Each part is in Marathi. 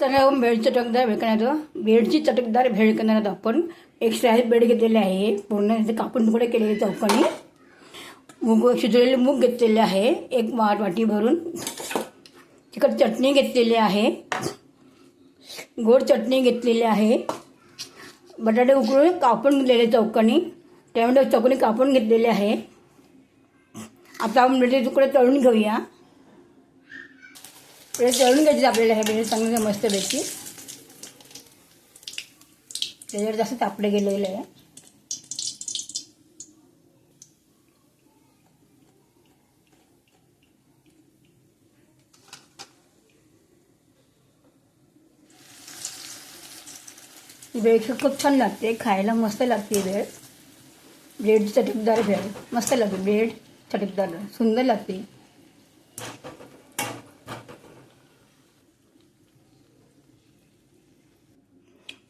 तर भेळ चटकदार भेळ करणार ब्रेडची चटकदार भेळ करणार आहोत आपण. एक स्लाइस ब्रेड घेतलेले आहे, पूर्ण कापून तुकडे केलेले चौकोनी. शिजलेले मूग घेतलेले आहे एक वाटी भरून. तिखट चटणी घेतलेली आहे, गोड चटणी घेतलेली आहे. बटाटे उकळून कापून घेतलेले चौकोनी, टोमॅटो चौकोनी कापून घेतलेले आहे. आता आपण ब्रेडचे तुकडे तळून घेऊया. ब्रेड तळून घ्यायचे आपल्याला. हे ब्रेड चांगलं मस्तपैकी त्याच्यावर जास्त तापले गेलेलं आहे. ब्रेड खूप छान लागते, खायला मस्त लागते भेळ. ब्रेड चटकदार भेळ मस्त लागते. ब्रेड चटकदार सुंदर लागते.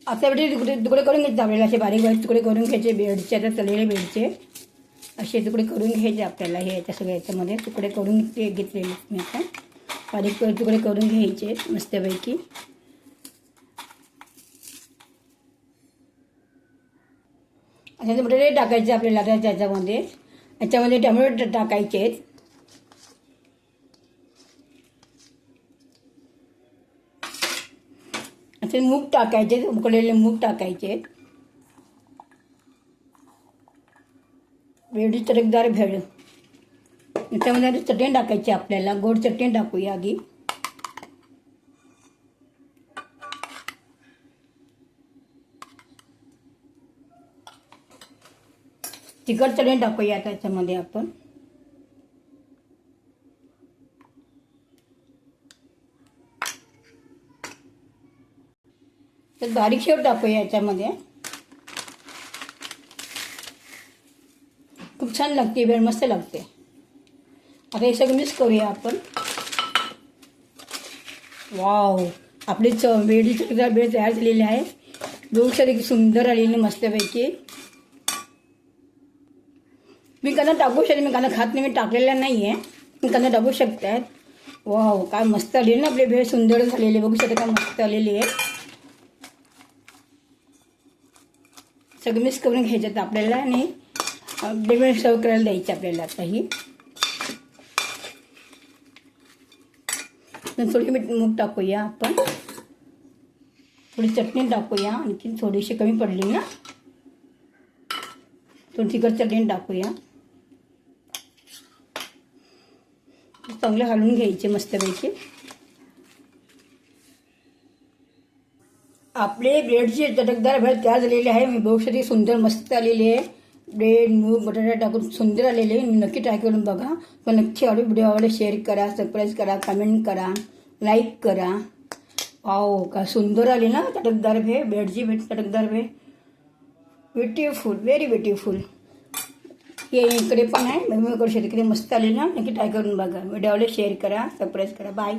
आता तुकडे तुकडे करून घ्यायचे आपल्याला. असे बारीक बारीक तुकडे करून घ्यायचे ब्रेडचे. आता तळलेले ब्रेडचे असे तुकडे करून घ्यायचे आपल्याला. हे याच्या सगळ्या याच्यामध्ये तुकडे करून घेतलेले मी आता. बारीक तुकडे करून घ्यायचे मस्तपैकी. असे बटाटे टाकायचे आपल्याला. आता याच्यामध्ये टोमॅटो टाकायचे आहेत. असे मूग टाकायचे, उकळलेले मूग टाकायचे. ब्रेडची चटकदार भेळ. याच्यामध्ये चटणी टाकायची आपल्याला. गोड चटणी टाकूया आधी. तिखट चटणी टाकूया त्याच्यामध्ये आपण. तर बारीक शेव टाकूया याच्यामध्ये. खूप छान लागते भेळ, मस्त लागते. आता हे सगळं मिक्स करूया आपण. वाव, आपली ब्रेडची चटकदार भेळ तयार झालेली आहे. दोन सुंदर आलेली मस्तपैकी. मी कांदा टाकू शकते. मी कांदा खात नाही, मी टाकलेला नाही आहे. मी कांदा टाकू शकतात. वाव, काय मस्त आलेली ना आपली भेळ. सुंदर झालेली, बघू शकता काय मस्त आलेली आहे. सगळं मिक्स करून घ्यायचं आपल्याला आणि डेमेट सर्व करायला द्यायचं आपल्याला. आता ही थोडी मूग टाकूया आपण. थोडी चटणी टाकूया, आणखी थोडीशी कमी पडली ना. थोडी तिखट चटणी टाकूया. चांगले हलवून घ्यायचे मस्तपैकी. आपले ब्रेडची चटकदार भेळ तयार झालेली आहे. मी बघू शकते सुंदर मस्त आलेली आहे. ब्रेड मूग बटाटा टाकून सुंदर आलेले आहे. नक्की ट्राय करून बघा. पण नक्की व्हिडिओ आवडले शेअर करा, सबस्क्राईब करा, कमेंट करा, लाईक करा. वाव, का सुंदर आली ना चटकदार भेळ. ब्रेडची चटकदार भेळ ब्युटिफुल, व्हेरी ब्युटिफुल. हे इकडे पण आहे, मी करू शकते. किती मस्त आले ना. नक्की ट्राय करून बघा. व्हिडिओ आवडले शेअर करा, सबस्क्राईब करा. बाय.